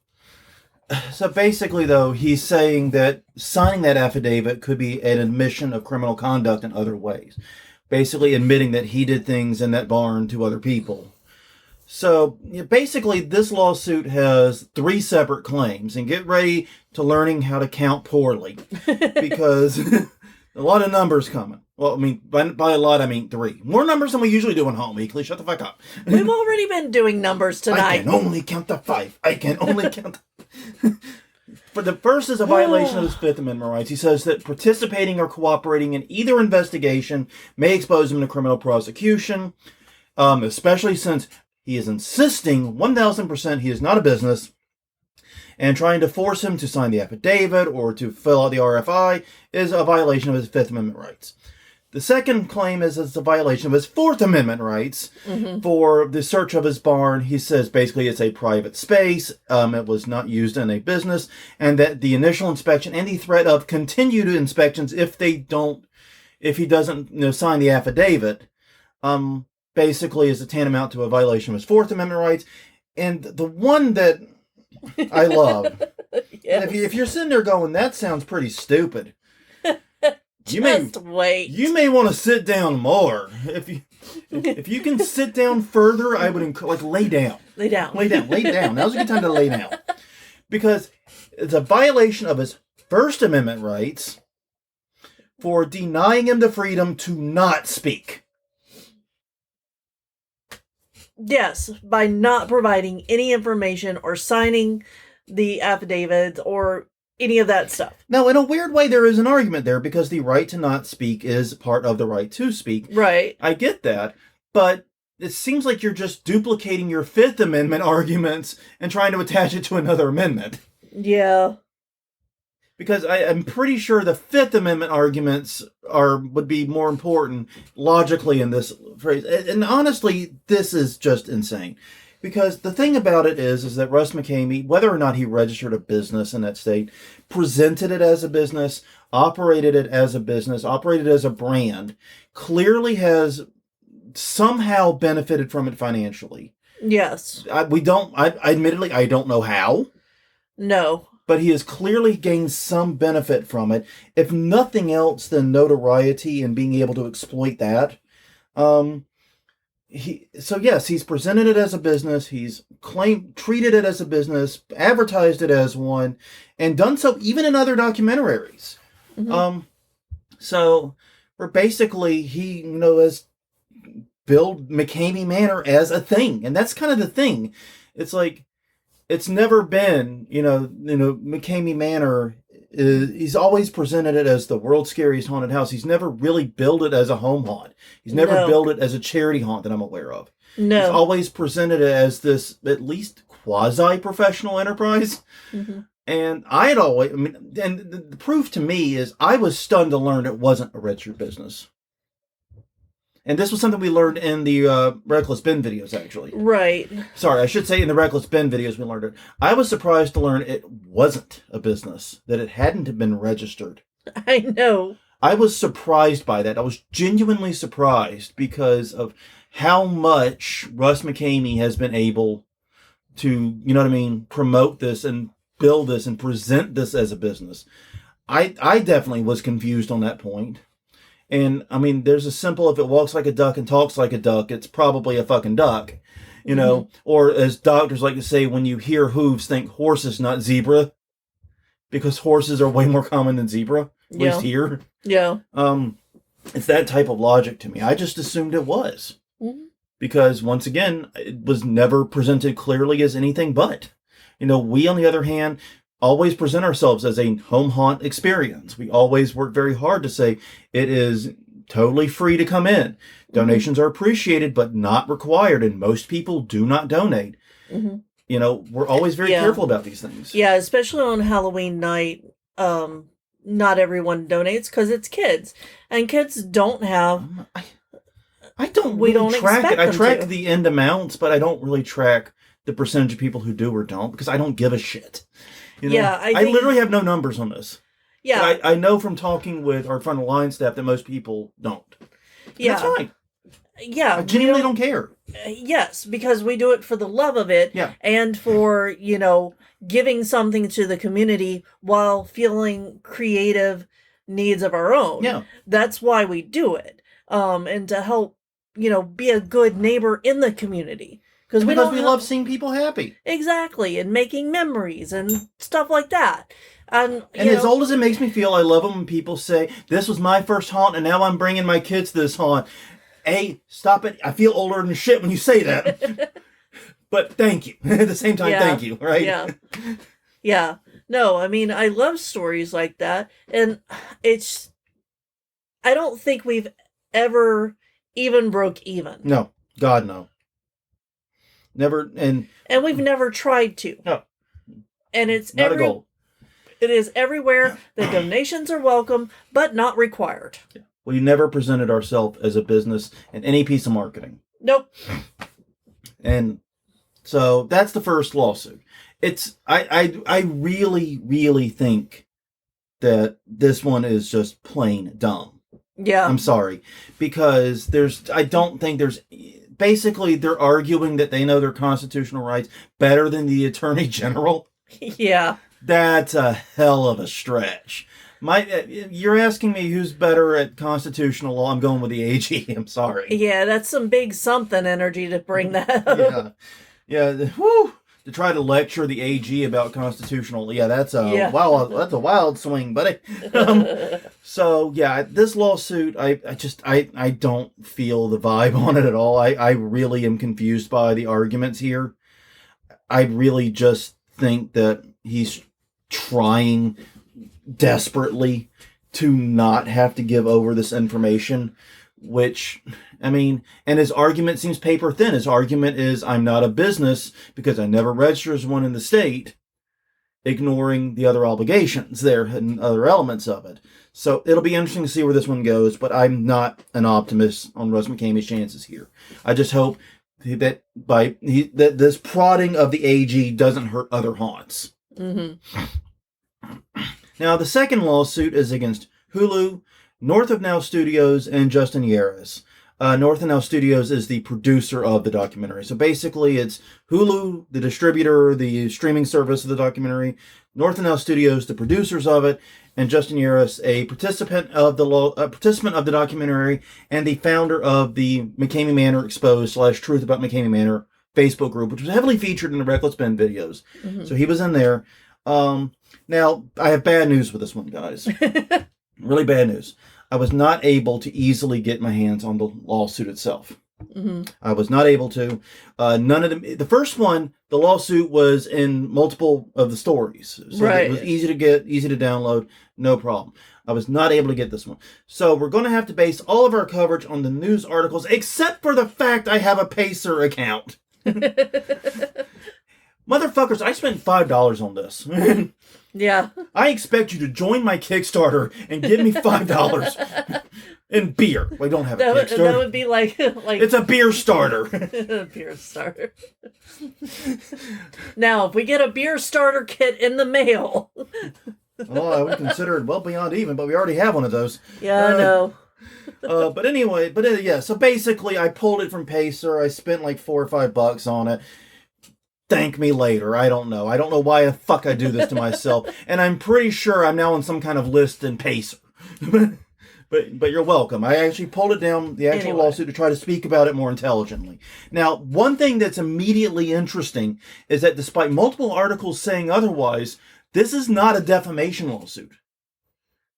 So basically, though, he's saying that signing that affidavit could be an admission of criminal conduct in other ways. Basically admitting that he did things in that barn to other people. So basically, this lawsuit has 3 separate claims. And get ready to learning how to count poorly. Because a lot of numbers coming. Well, I mean, by a lot, I mean 3. More numbers than we usually do on Home Weekly. Shut the fuck up. We've already been doing numbers tonight. I can only count to 5. I can only count. For the first is a violation of his Fifth Amendment rights. He says that participating or cooperating in either investigation may expose him to criminal prosecution, especially since he is insisting 1,000% he is not a business, and trying to force him to sign the affidavit or to fill out the RFI is a violation of his Fifth Amendment rights. The second claim is it's a violation of his Fourth Amendment rights for the search of his barn. He says basically it's a private space. It was not used in a business, and that the initial inspection and the threat of continued inspections if he doesn't sign the affidavit, basically is a tantamount to a violation of his Fourth Amendment rights. And the one that I love, Yes. if you're sitting there going, that sounds pretty stupid. You may want to sit down more. If you can sit down further, I would lay down. Lay down. Lay down. Now's a good time to lay down. Because it's a violation of his First Amendment rights for denying him the freedom to not speak. Yes, by not providing any information or signing the affidavit or any of that stuff. Now, in a weird way, there is an argument there because the right to not speak is part of the right to speak. Right. I get that, but it seems like you're just duplicating your Fifth Amendment arguments and trying to attach it to another amendment. Yeah. Because I'm pretty sure the Fifth Amendment arguments would be more important logically in this phrase. And honestly, this is just insane. Because the thing about it is that Russ McCamey, whether or not he registered a business in that state, presented it as a business, operated it as a business, operated it as a brand, clearly has somehow benefited from it financially. Yes. Admittedly, I don't know how. No. But he has clearly gained some benefit from it. If nothing else than notoriety and being able to exploit that. He's presented it as a business. He's treated it as a business, advertised it as one, and done so even in other documentaries. Mm-hmm. So where basically he, has built McKamey Manor as a thing, and that's kind of the thing. It's like it's never been, McKamey Manor. He's always presented it as the world's scariest haunted house. He's never really built it as a home haunt. He's never built it as a charity haunt that I'm aware of. No. He's always presented it as this at least quasi-professional enterprise. Mm-hmm. And the proof to me is I was stunned to learn it wasn't a registered business. And this was something we learned in the Reckless Ben videos, actually. Right. Sorry, I should say in the Reckless Ben videos we learned it. I was surprised to learn it wasn't a business, that it hadn't been registered. I know. I was surprised by that. I was genuinely surprised because of how much Russ McCamey has been able to, promote this and build this and present this as a business. I definitely was confused on that point. And, there's a simple, if it walks like a duck and talks like a duck, it's probably a fucking duck, mm-hmm. Or as doctors like to say, when you hear hooves, think horses, not zebra, because horses are way more common than zebra, at least here. Yeah. It's that type of logic to me. I just assumed it was. Mm-hmm. Because, once again, it was never presented clearly as anything but. We, on the other hand, always present ourselves as a home haunt experience. We always work very hard to say it is totally free to come in. Donations are appreciated, but not required, and most people do not donate. Mm-hmm. We're always very careful about these things. Yeah, especially on Halloween night, not everyone donates because it's kids, and kids don't have... I don't really track it. I track the end amounts, but I don't really track the percentage of people who do or don't, because I don't give a shit. I literally have no numbers on this. Yeah. But I know from talking with our front of line staff that most people don't. Yeah. That's fine. Yeah. I genuinely don't care. Yes, because we do it for the love of it. Yeah. And for, giving something to the community while feeling creative needs of our own. Yeah. That's why we do it. And to help, be a good neighbor in the community. Because we love seeing people happy. Exactly, and making memories and stuff like that. And as old as it makes me feel, I love them when people say, this was my first haunt, and now I'm bringing my kids to this haunt. Hey, stop it. I feel older than shit when you say that. But thank you. At the same time, thank you, right? Yeah. Yeah. No, I love stories like that. And I don't think we've ever even broke even. No. God, no. Never, and we've never tried to. No. And it's not a goal. It is everywhere. The donations are welcome, but not required. Yeah. We never presented ourselves as a business in any piece of marketing. Nope. And so that's the first lawsuit. I really, really think that this one is just plain dumb. Yeah. I'm sorry. Because I don't think there's... Basically, they're arguing that they know their constitutional rights better than the Attorney General. Yeah. That's a hell of a stretch. You're asking me who's better at constitutional law. I'm going with the AG. I'm sorry. Yeah, that's some big something energy to bring that up. Yeah. Whew. to try to lecture the AG about constitutional. Yeah, that's a Yeah. wild swing, buddy. So yeah, this lawsuit, I don't feel the vibe on it at all. I really am confused by the arguments here. I really just think that he's trying desperately to not have to give over this information, which, I mean, and his argument seems paper thin. His argument is, I'm not a business because I never registered as one in the state, ignoring the other obligations there and other elements of it. So it'll be interesting to see where this one goes, but I'm not an optimist on Russ McCamey's chances here. I just hope that that this prodding of the AG doesn't hurt other haunts. Mm-hmm. Now, the second lawsuit is against Hulu, North of Now Studios, and Justin Yeris. North of Now Studios is the producer of the documentary. So basically, it's Hulu, the distributor, the streaming service of the documentary, North of Now Studios, the producers of it, and Justin Yeris, a participant of the documentary and the founder of the McKamey Manor Exposed / Truth About McKamey Manor Facebook group, which was heavily featured in the Reckless Ben videos. Mm-hmm. So he was in there. Now, I have bad news with this one, guys. Really bad news. I was not able to easily get my hands on the lawsuit itself. Mm-hmm. I was not able to. None of them. The first one, the lawsuit was in multiple of the stories. So right. It was easy to get, easy to download, no problem. I was not able to get this one. So we're going to have to base all of our coverage on the news articles, except for the fact I have a Pacer account. Motherfuckers, I spent $5 on this. Yeah. I expect you to join my Kickstarter and give me $5 in beer. We don't have a Kickstarter. That would be like it's a beer starter. A beer starter. Now, if we get a beer starter kit in the mail. Well, I would consider it well beyond even, but we already have one of those. Yeah, I know. But anyway, yeah, so basically I pulled it from Pacer. I spent like $4 or $5 on it. Thank me later. I don't know. I don't know why the fuck I do this to myself. And I'm pretty sure I'm now on some kind of list in Pacer. But you're welcome. I actually pulled it down, the actual lawsuit, to try to speak about it more intelligently. Now, one thing that's immediately interesting is that despite multiple articles saying otherwise, this is not a defamation lawsuit.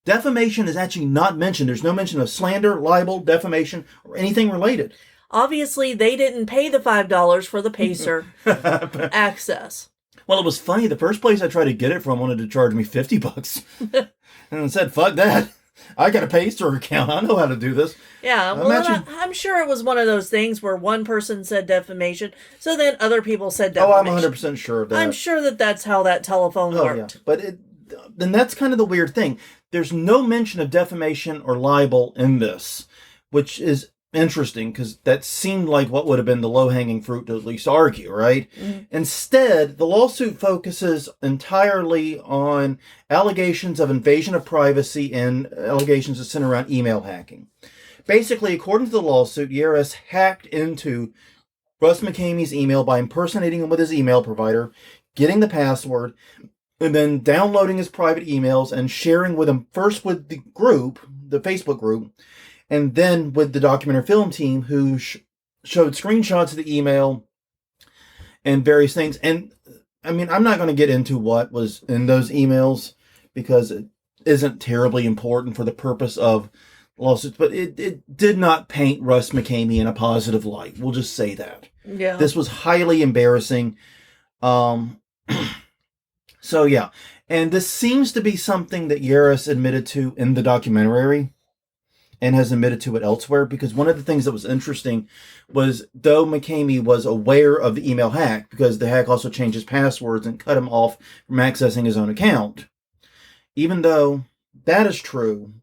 Defamation is actually not mentioned. There's no mention of slander, libel, defamation, or anything related. Obviously, they didn't pay the $5 for the Pacer access. Well, it was funny. The first place I tried to get it from wanted to charge me $50. And I said, fuck that. I got a Pacer account. I know how to do this. Yeah, well, I'm sure it was one of those things where one person said defamation, so then other people said defamation. Oh, I'm 100% sure of that. I'm sure that's how that telephone worked. Yeah. But then that's kind of the weird thing. There's no mention of defamation or libel in this, which is interesting because that seemed like what would have been the low-hanging fruit to at least argue, right? Mm-hmm. Instead, the lawsuit focuses entirely on allegations of invasion of privacy and allegations that center around email hacking. Basically, according to the lawsuit, Yeris hacked into Russ McCamey's email by impersonating him with his email provider, getting the password, and then downloading his private emails and sharing with him first with the group, the Facebook group, and then with the documentary film team who showed screenshots of the email and various things. And I mean, I'm not going to get into what was in those emails because it isn't terribly important for the purpose of lawsuits, but it did not paint Russ McCamey in a positive light. We'll just say that. Yeah. This was highly embarrassing. So yeah. And this seems to be something that Yeris admitted to in the documentary and has admitted to it elsewhere, because one of the things that was interesting was, though McCamey was aware of the email hack, because the hack also changed his passwords and cut him off from accessing his own account, even though that is true,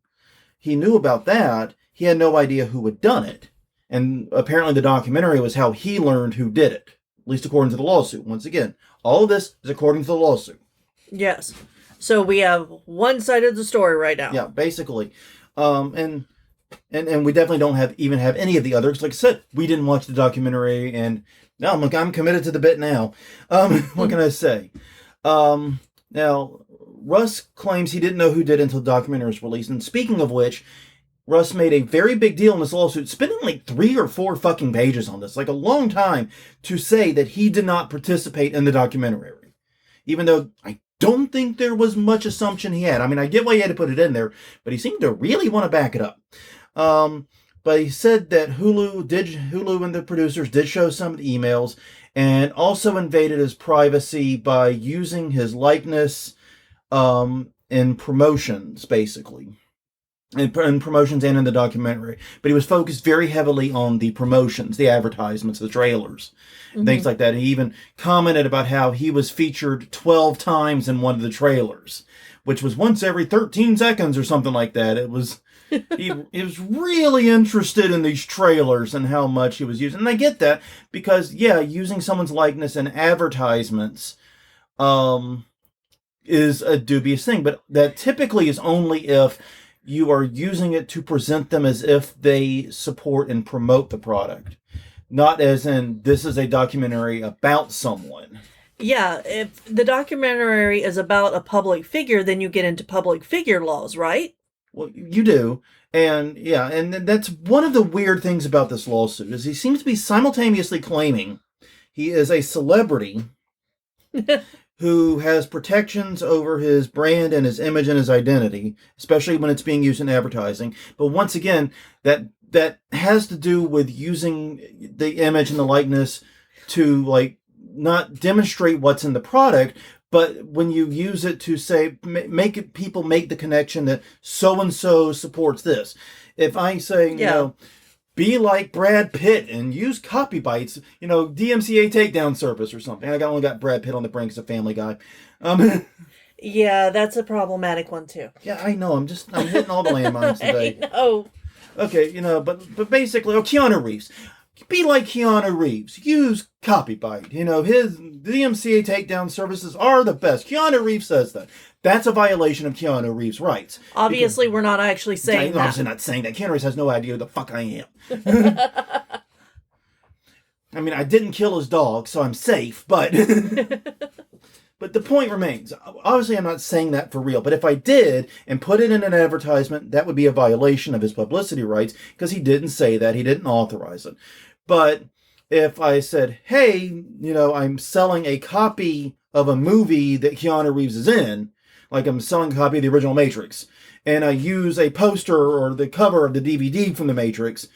he knew about that, he had no idea who had done it. And apparently the documentary was how he learned who did it, at least according to the lawsuit. Once again, all of this is according to the lawsuit. Yes. So we have one side of the story right now. Yeah, basically. And we definitely don't have any of the others. Like I said, we didn't watch the documentary, and now I'm committed to the bit now. What can I say? Now, Russ claims he didn't know who did it until the documentary was released. And speaking of which, Russ made a very big deal in this lawsuit, spending like 3 or 4 fucking pages on this, like a long time, to say that he did not participate in the documentary. Even though I don't think there was much assumption he had. I mean, I get why he had to put it in there, but he seemed to really want to back it up. But he said that Hulu and the producers did show some of the emails and also invaded his privacy by using his likeness in promotions, basically. In promotions and in the documentary. But he was focused very heavily on the promotions, the advertisements, the trailers, things like that. He even commented about how he was featured 12 times in one of the trailers, which was once every 13 seconds or something like that. It was... he was really interested in these trailers and how much he was using. And I get that because, yeah, using someone's likeness in advertisements is a dubious thing. But that typically is only if you are using it to present them as if they support and promote the product. Not as in, this is a documentary about someone. Yeah, if the documentary is about a public figure, then you get into public figure laws, right? Well, you do. And yeah, and that's one of the weird things about this lawsuit is he seems to be simultaneously claiming he is a celebrity who has protections over his brand and his image and his identity, especially when it's being used in advertising. But once again, that has to do with using the image and the likeness to, like, not demonstrate what's in the product, but when you use it to say, people make the connection that so-and-so supports this. If I say, you know, be like Brad Pitt and use copy bites, DMCA takedown service or something. I only got Brad Pitt on the brain because of Family Guy. Yeah, that's a problematic one too. Yeah, I know. I'm hitting all the landmines today. I know. Okay, but basically, Keanu Reeves. Be like Keanu Reeves. Use copyright. His DMCA takedown services are the best. Keanu Reeves says that. That's a violation of Keanu Reeves' rights. Obviously, we're not actually saying that. I'm obviously not saying that. Keanu Reeves has no idea who the fuck I am. I mean, I didn't kill his dog, so I'm safe, but... But the point remains. Obviously, I'm not saying that for real. But if I did and put it in an advertisement, that would be a violation of his publicity rights because he didn't say that. He didn't authorize it. But if I said, hey, I'm selling a copy of a movie that Keanu Reeves is in, like I'm selling a copy of the original Matrix, and I use a poster or the cover of the DVD from the Matrix,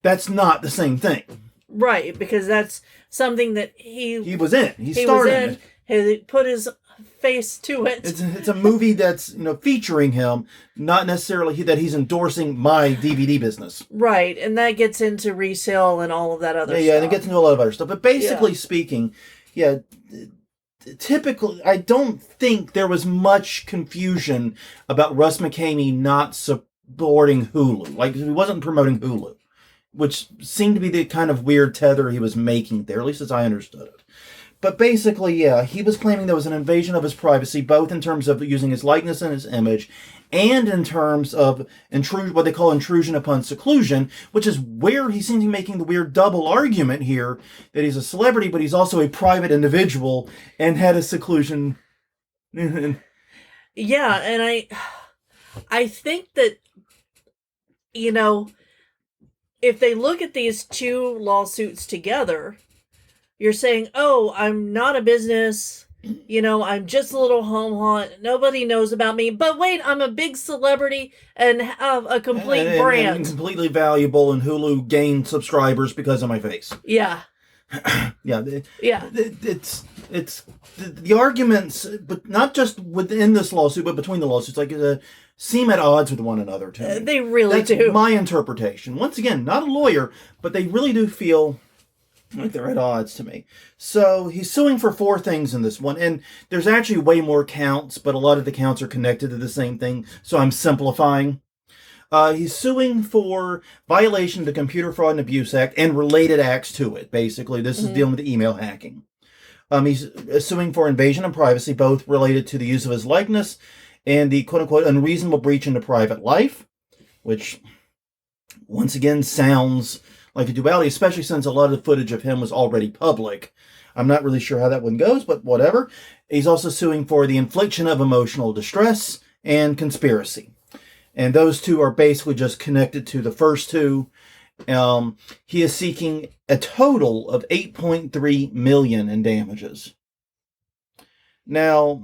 that's not the same thing. Right, because that's something that he was in. He started in it. He put his face to it. It's a movie that's featuring him, not necessarily that he's endorsing my DVD business. Right, and that gets into resale and all of that other stuff. Yeah, and it gets into a lot of other stuff. But basically speaking, typically, I don't think there was much confusion about Russ McKamey not supporting Hulu. Like, he wasn't promoting Hulu, which seemed to be the kind of weird tether he was making there, at least as I understood it. But basically, he was claiming there was an invasion of his privacy, both in terms of using his likeness and his image, and in terms of what they call intrusion upon seclusion, which is where he seems to be making the weird double argument here, that he's a celebrity, but he's also a private individual, and had a seclusion. Yeah, and I think that, if they look at these two lawsuits together... You're saying, oh, I'm not a business, I'm just a little home haunt, nobody knows about me, but wait, I'm a big celebrity and have a complete brand. And completely valuable, and Hulu gained subscribers because of my face. Yeah. It's the arguments, but not just within this lawsuit, but between the lawsuits, seem at odds with one another to me. They really do. That's my interpretation. Once again, not a lawyer, but they really do feel... like they're at odds to me. So he's suing for 4 things in this one. And there's actually way more counts, but a lot of the counts are connected to the same thing. So I'm simplifying. He's suing for violation of the Computer Fraud and Abuse Act and related acts to it. Basically, this is dealing with email hacking. He's suing for invasion of privacy, both related to the use of his likeness and the quote-unquote unreasonable breach into private life, which once again sounds... like a duality, especially since a lot of the footage of him was already public. I'm not really sure how that one goes, but whatever. He's also suing for the infliction of emotional distress and conspiracy. And those two are basically just connected to the first two. He is seeking a total of $8.3 million in damages. Now,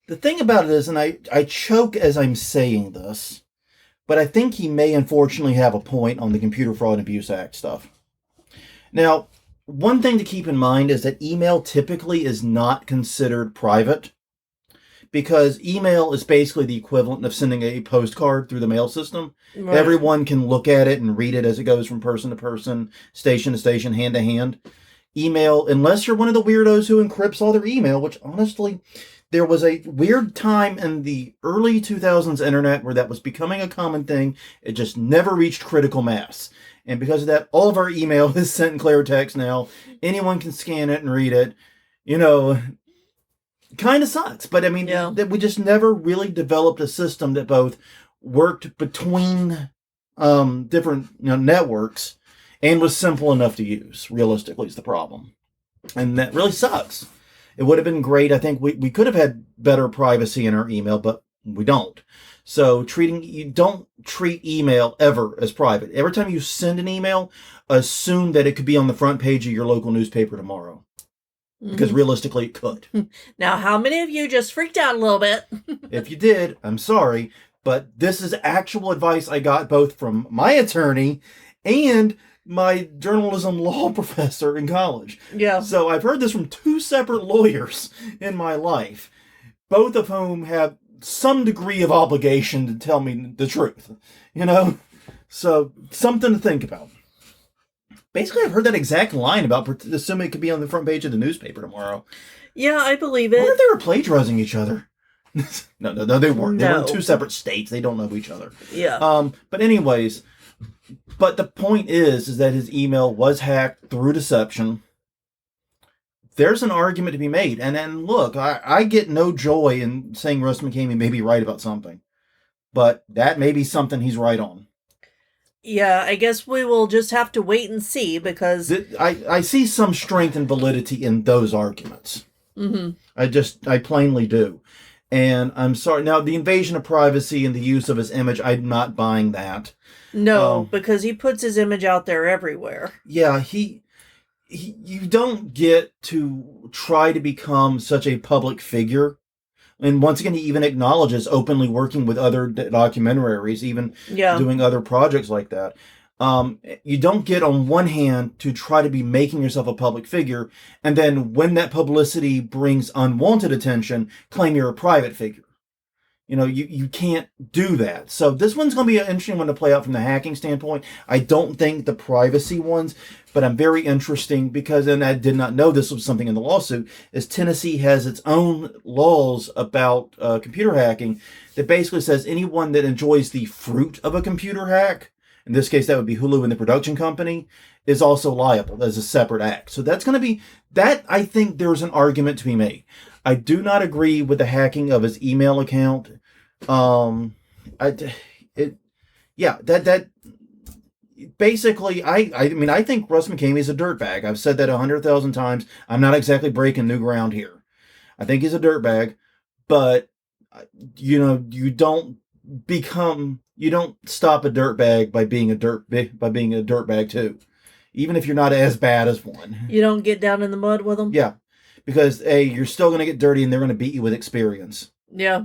the thing about it is, and I choke as I'm saying this, but I think he may unfortunately have a point on the Computer Fraud and Abuse Act stuff. Now, one thing to keep in mind is that email typically is not considered private, because email is basically the equivalent of sending a postcard through the mail system. Right. Everyone can look at it and read it as it goes from person to person, station to station, hand to hand. Email, unless you're one of the weirdos who encrypts all their email, which honestly, there was a weird time in the early 2000s internet where that was becoming a common thing. It just never reached critical mass. And because of that, all of our email is sent in clear text now. Anyone can scan it and read it. You know, kind of sucks. But I mean, that we just never really developed a system that both worked between different networks and was simple enough to use. Realistically, is the problem. And that really sucks. It would have been great. I think we could have had better privacy in our email, but we don't. So you don't treat email ever as private. Every time you send an email, assume that it could be on the front page of your local newspaper tomorrow. Because realistically, it could. Now, how many of you just freaked out a little bit? If you did, I'm sorry. But this is actual advice I got both from my attorney and my journalism law professor in college. Yeah. So I've heard this from two separate lawyers in my life, both of whom have some degree of obligation to tell me the truth, So something to think about. Basically, I've heard that exact line about assuming it could be on the front page of the newspaper tomorrow. Yeah, I believe it. I wonder if they were plagiarizing each other. No, they weren't. They were in two separate states. They don't know each other. Yeah. But anyways, but the point is that his email was hacked through deception. There's an argument to be made. And then, look, I get no joy in saying Russ McCamey may be right about something. But that may be something he's right on. Yeah, I guess we will just have to wait and see, because I see some strength and validity in those arguments. Mm-hmm. I plainly do. And I'm sorry. Now, the invasion of privacy and the use of his image, I'm not buying that. No, because he puts his image out there everywhere. Yeah, you don't get to try to become such a public figure. And once again, he even acknowledges openly working with other documentaries, even doing other projects like that. You don't get, on one hand, to try to be making yourself a public figure, and then when that publicity brings unwanted attention, claim you're a private figure. You can't do that. So this one's going to be an interesting one to play out from the hacking standpoint. I don't think the privacy ones, but I'm very interesting because, and I did not know this was something in the lawsuit, is Tennessee has its own laws about computer hacking that basically says anyone that enjoys the fruit of a computer hack, in this case that would be Hulu and the production company, is also liable as a separate act. So that's going to be, that I think there's an argument to be made. I do not agree with the hacking of his email account. Basically, I think Russ McCamey is a dirtbag. I've said that 100,000 times. I'm not exactly breaking new ground here. I think he's a dirtbag, but you don't stop a dirtbag by being a dirtbag too, even if you're not as bad as one. You don't get down in the mud with them. Yeah. Because you're still going to get dirty, and they're going to beat you with experience. Yeah,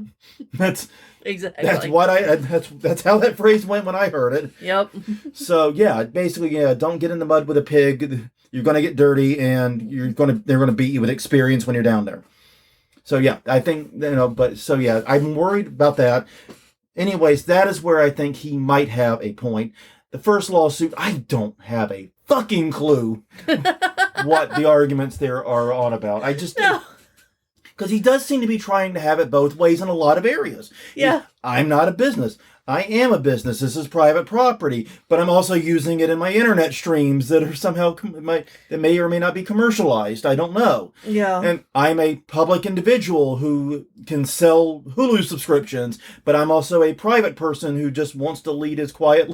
that's exactly. That's how that phrase went when I heard it. Yep. So yeah, basically, don't get in the mud with a pig. You're going to get dirty, and they're going to beat you with experience when you're down there. So yeah, I think I'm worried about that. Anyways, that is where I think he might have a point. The first lawsuit, I don't have a fucking clue what the arguments there are on about. I just don't. Because he does seem to be trying to have it both ways in a lot of areas. Yeah. I'm not a business. I am a business. This is private property. But I'm also using it in my internet streams that are somehow, that may or may not be commercialized. I don't know. Yeah. And I'm a public individual who can sell Hulu subscriptions, but I'm also a private person who just wants to lead his quiet.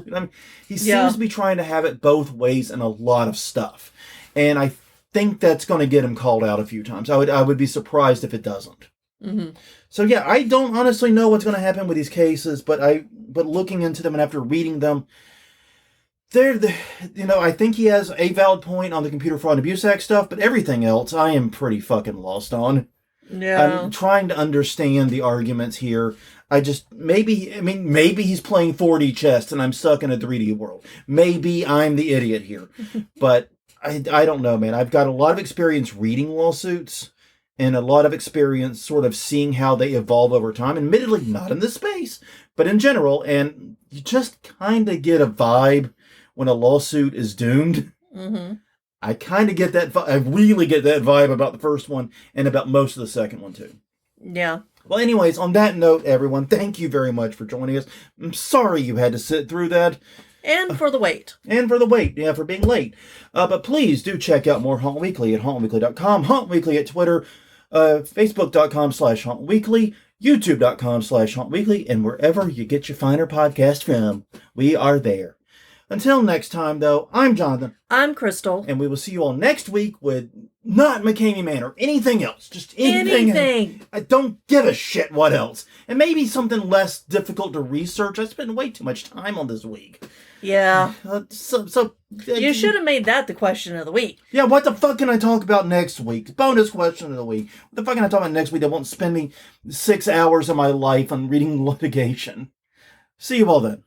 He seems to be trying to have it both ways in a lot of stuff. And I think that's going to get him called out a few times. I would be surprised if it doesn't. Mm-hmm. So yeah, I don't honestly know what's going to happen with these cases, but looking into them and after reading them, I think he has a valid point on the Computer Fraud and Abuse Act stuff, but everything else I am pretty fucking lost on. Yeah. I'm trying to understand the arguments here. Maybe he's playing 4D chess and I'm stuck in a 3D world. Maybe I'm the idiot here. But I don't know, man. I've got a lot of experience reading lawsuits and a lot of experience sort of seeing how they evolve over time. Admittedly, not in this space, but in general. And you just kind of get a vibe when a lawsuit is doomed. Mm-hmm. I kind of get that. I really get that vibe about the first one and about most of the second one, too. Yeah. Well, anyways, on that note, everyone, thank you very much for joining us. I'm sorry you had to sit through that. And for the wait. And for the wait, yeah, for being late. But please do check out more Haunt Weekly at hauntweekly.com, Haunt Weekly at Twitter, Facebook.com/HauntWeekly, YouTube.com/HauntWeekly, and wherever you get your finer podcast from, we are there. Until next time, though, I'm Jonathan. I'm Crystal. And we will see you all next week with not McKamey Manor, anything else. Just anything. I don't give a shit what else. And maybe something less difficult to research. I spent way too much time on this week. Yeah. You should have made that the question of the week. Yeah, what the fuck can I talk about next week? Bonus question of the week. What the fuck can I talk about next week that won't spend me 6 hours of my life on reading litigation? See you all then.